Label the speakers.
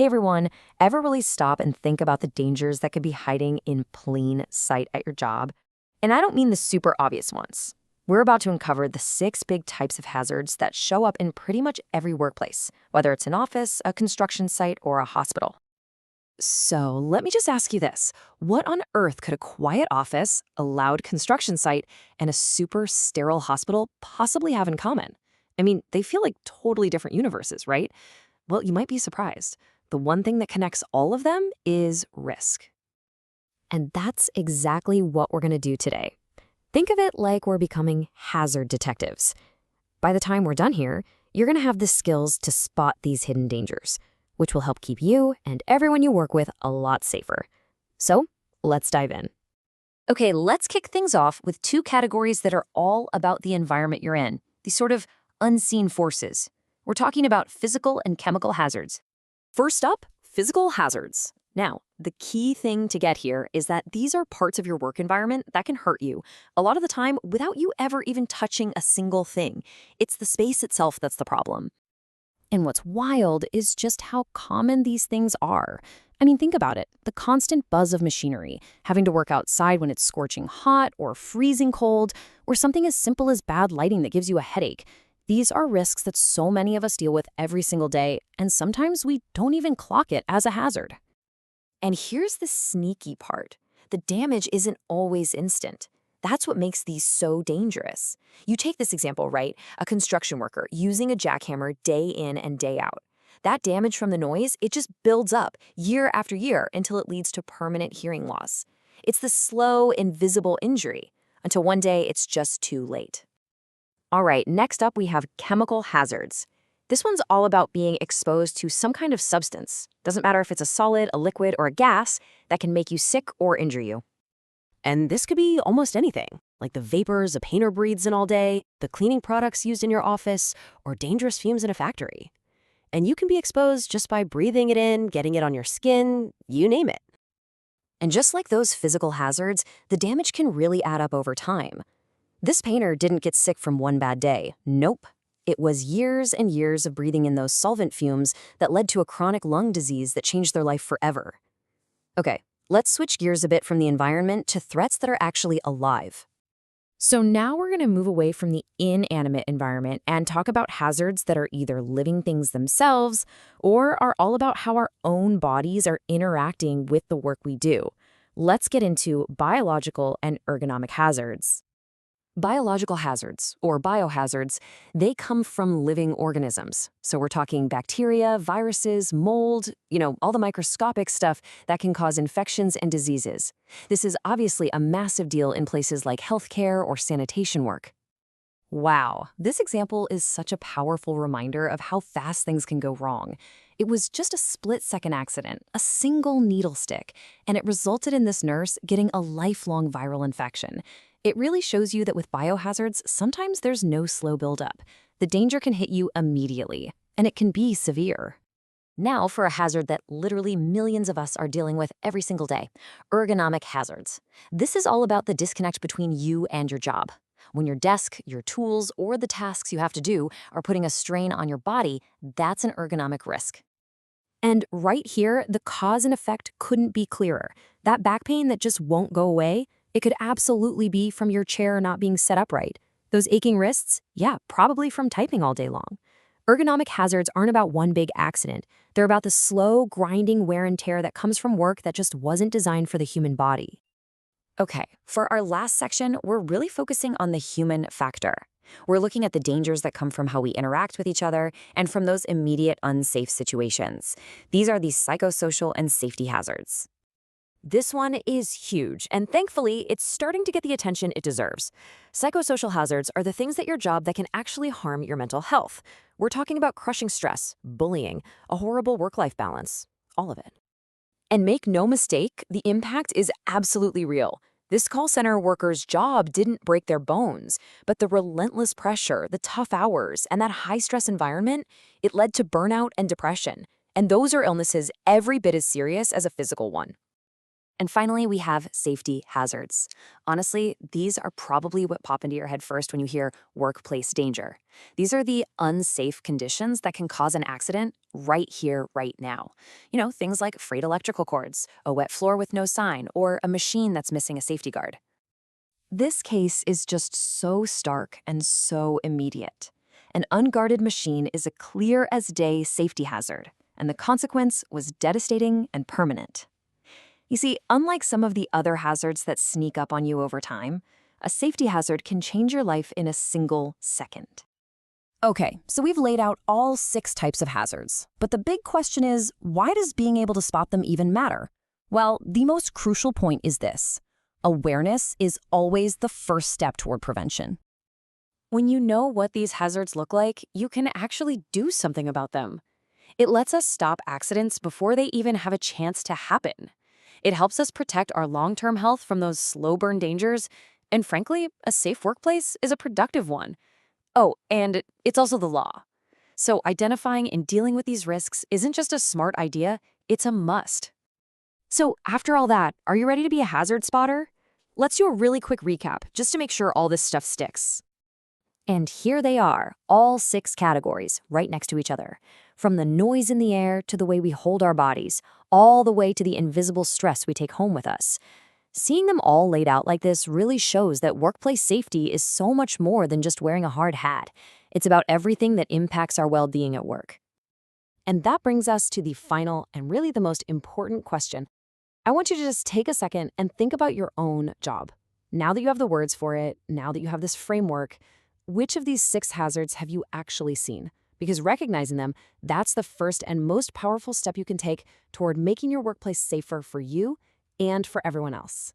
Speaker 1: Hey everyone, ever really stop and think about the dangers that could be hiding in plain sight at your job? And I don't mean the super obvious ones. We're about to uncover the 6 big types of hazards that show up in pretty much every workplace, whether it's an office, a construction site, or a hospital.
Speaker 2: So let me just ask you this. What on earth could a quiet office, a loud construction site, and a super sterile hospital possibly have in common? I mean, they feel like totally different universes, right? Well, you might be surprised. The one thing that connects all of them is risk.
Speaker 1: And that's exactly what we're going to do today. Think of it like we're becoming hazard detectives. By the time we're done here, you're going to have the skills to spot these hidden dangers, which will help keep you and everyone you work with a lot safer. So, let's dive in. Okay, let's kick things off with 2 categories that are all about the environment you're in, these sort of unseen forces. We're talking about physical and chemical hazards.
Speaker 2: First up, physical hazards. Now, the key thing to get here is that these are parts of your work environment that can hurt you, a lot of the time without you ever even touching a single thing. It's the space itself that's the problem.
Speaker 1: And what's wild is just how common these things are. I mean, think about it. The constant buzz of machinery, having to work outside when it's scorching hot or freezing cold, or something as simple as bad lighting that gives you a headache. These are risks that so many of us deal with every single day, and sometimes we don't even clock it as a hazard.
Speaker 2: And here's the sneaky part. The damage isn't always instant. That's what makes these so dangerous. You take this example, right? A construction worker using a jackhammer day in and day out. That damage from the noise, it just builds up year after year until it leads to permanent hearing loss. It's the slow, invisible injury until one day it's just too late. All right, next up we have chemical hazards. This one's all about being exposed to some kind of substance. Doesn't matter if it's a solid, a liquid, or a gas that can make you sick or injure you.
Speaker 1: And this could be almost anything, like the vapors a painter breathes in all day, the cleaning products used in your office, or dangerous fumes in a factory. And you can be exposed just by breathing it in, getting it on your skin, you name it.
Speaker 2: And just like those physical hazards, the damage can really add up over time. This painter didn't get sick from one bad day. Nope. It was years and years of breathing in those solvent fumes that led to a chronic lung disease that changed their life forever. Okay, let's switch gears a bit from the environment to threats that are actually alive.
Speaker 1: So now we're going to move away from the inanimate environment and talk about hazards that are either living things themselves or are all about how our own bodies are interacting with the work we do. Let's get into biological and ergonomic hazards.
Speaker 2: Biological hazards, or biohazards, they come from living organisms. So we're talking bacteria, viruses, mold, all the microscopic stuff that can cause infections and diseases. This is obviously a massive deal in places like healthcare or sanitation work. Wow, this example is such a powerful reminder of how fast things can go wrong. It was just a split-second accident, a single needle stick, and it resulted in this nurse getting a lifelong viral infection. It really shows you that with biohazards, sometimes there's no slow buildup. The danger can hit you immediately, and it can be severe. Now for a hazard that literally millions of us are dealing with every single day, ergonomic hazards. This is all about the disconnect between you and your job. When your desk, your tools, or the tasks you have to do are putting a strain on your body, that's an ergonomic risk. And right here, the cause and effect couldn't be clearer. That back pain that just won't go away, it could absolutely be from your chair not being set up right. Those aching wrists? Yeah, probably from typing all day long. Ergonomic hazards aren't about one big accident. They're about the slow, grinding wear and tear that comes from work that just wasn't designed for the human body. Okay, for our last section, we're really focusing on the human factor. We're looking at the dangers that come from how we interact with each other and from those immediate unsafe situations. These are the psychosocial and safety hazards. This one is huge, and thankfully, it's starting to get the attention it deserves. Psychosocial hazards are the things at your job that can actually harm your mental health. We're talking about crushing stress, bullying, a horrible work-life balance, all of it. And make no mistake, the impact is absolutely real. This call center worker's job didn't break their bones, but the relentless pressure, the tough hours, and that high-stress environment, it led to burnout and depression. And those are illnesses every bit as serious as a physical one. And finally, we have safety hazards. Honestly, these are probably what pop into your head first when you hear workplace danger. These are the unsafe conditions that can cause an accident right here, right now. Things like frayed electrical cords, a wet floor with no sign, or a machine that's missing a safety guard. This case is just so stark and so immediate. An unguarded machine is a clear as day safety hazard, and the consequence was devastating and permanent. You see, unlike some of the other hazards that sneak up on you over time, a safety hazard can change your life in a single second. Okay, so we've laid out all 6 types of hazards, but the big question is, why does being able to spot them even matter? Well, the most crucial point is this: awareness is always the first step toward prevention. When you know what these hazards look like, you can actually do something about them. It lets us stop accidents before they even have a chance to happen. It helps us protect our long-term health from those slow-burn dangers, and frankly, a safe workplace is a productive one. Oh, and it's also the law. So identifying and dealing with these risks isn't just a smart idea, it's a must. So after all that, are you ready to be a hazard spotter? Let's do a really quick recap, just to make sure all this stuff sticks. And here they are, all 6 categories, right next to each other. From the noise in the air to the way we hold our bodies, all the way to the invisible stress we take home with us. Seeing them all laid out like this really shows that workplace safety is so much more than just wearing a hard hat. It's about everything that impacts our well-being at work. And that brings us to the final and really the most important question. I want you to just take a second and think about your own job. Now that you have the words for it, now that you have this framework, which of these 6 hazards have you actually seen? Because recognizing them, that's the first and most powerful step you can take toward making your workplace safer for you and for everyone else.